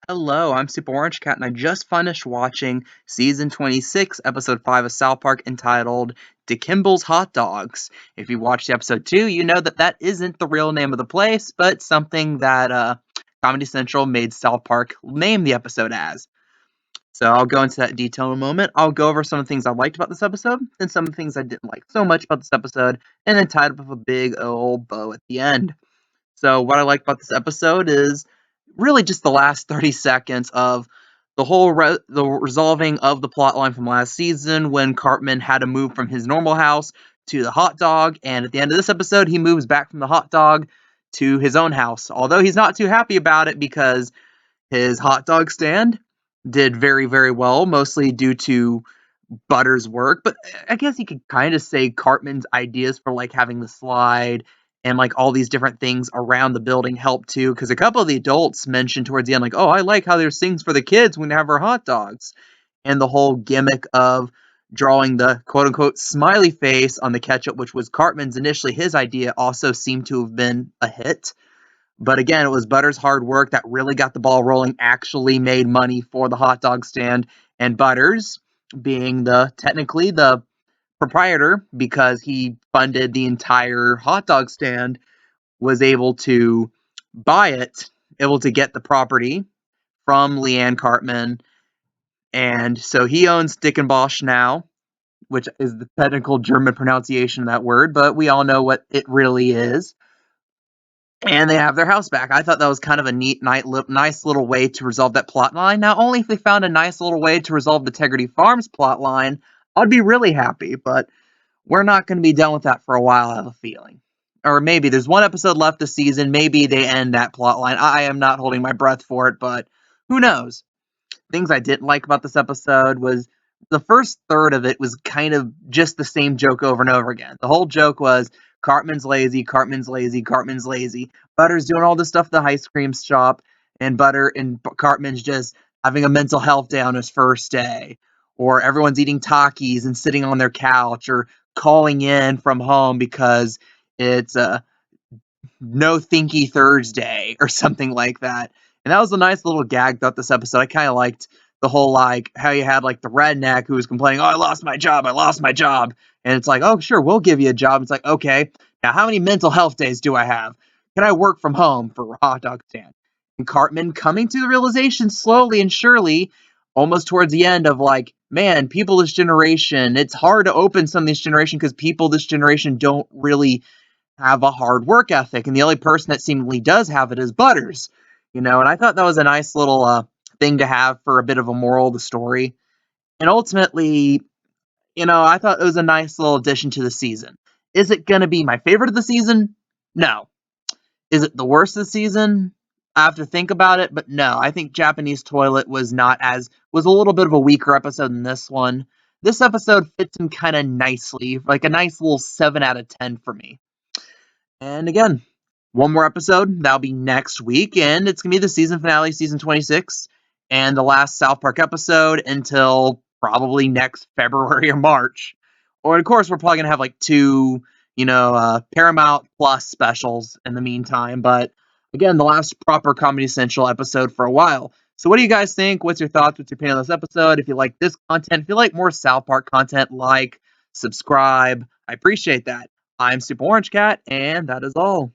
Hello, I'm Super Orange Cat, and I just finished watching season 26, episode 5 of South Park entitled DeKimble's Hot Dogs. If you watched the episode 2, you know that that isn't the real name of the place, but something that Comedy Central made South Park name the episode as. So I'll go into that detail in a moment. I'll go over some of the things I liked about this episode, and some of the things I didn't like so much about this episode, and then tie it up with a big old bow at the end. So what I like about this episode is really just the last 30 seconds of the resolving of the plot line from last season when Cartman had to move from his normal house to the hot dog, and at the end of this episode he moves back from the hot dog to his own house. Although he's not too happy about it because his hot dog stand did very, very well, mostly due to Butter's work, but I guess you could kind of say Cartman's ideas for like having the slide and like all these different things around the building helped too. Because a couple of the adults mentioned towards the end, like, "Oh, I like how there's things for the kids when we have our hot dogs," and the whole gimmick of drawing the quote unquote smiley face on the ketchup, which was Cartman's initially his idea, also seemed to have been a hit. But again, it was Butter's hard work that really got the ball rolling, actually made money for the hot dog stand, and Butters, being technically the proprietor because he funded the entire hot dog stand, was able to buy it, able to get the property from Leanne Cartman, and so he owns Dick and Bosch now, which is the technical German pronunciation of that word, but we all know what it really is. And they have their house back. I thought that was kind of a nice little way to resolve that plot line. Not only if they found a nice little way to resolve the Integrity Farms plot line, I'd be really happy, but we're not going to be done with that for a while, I have a feeling. Or maybe there's one episode left this season. Maybe they end that plot line. I am not holding my breath for it, but who knows? Things I didn't like about this episode was the first third of it was kind of just the same joke over and over again. The whole joke was Cartman's lazy, Cartman's lazy, Cartman's lazy. Butter's doing all this stuff at the ice cream shop, and Cartman's just having a mental health day on his first day. Or everyone's eating Takis and sitting on their couch, or calling in from home because it's no Thinky Thursday or something like that. And that was a nice little gag throughout this episode. I kind of liked the whole like how you had like the redneck who was complaining, "Oh, I lost my job, I lost my job," and it's like, "Oh, sure, we'll give you a job." It's like, okay, now how many mental health days do I have? Can I work from home for a hot dog stand? And Cartman coming to the realization slowly and surely, almost towards the end of like, man, people this generation, it's hard to open some of this generation because people this generation don't really have a hard work ethic, and the only person that seemingly does have it is Butters. And I thought that was a nice little thing to have for a bit of a moral of the story. And ultimately, I thought it was a nice little addition to the season. Is it going to be my favorite of the season? No. Is it the worst of the season? I have to think about it, but no. I think Japanese Toilet was a little bit of a weaker episode than this one. This episode fits in kind of nicely, like a nice little 7 out of 10 for me. And again, one more episode. That'll be next week, and it's going to be the season finale, season 26, and the last South Park episode until probably next February or March. Or, of course, we're probably going to have like two, Paramount Plus specials in the meantime. But again, the last proper Comedy Central episode for a while. So what do you guys think? What's your thoughts? What's your opinion on this episode? If you like this content, if you like more South Park content, like, subscribe. I appreciate that. I'm Super Orange Cat, and that is all.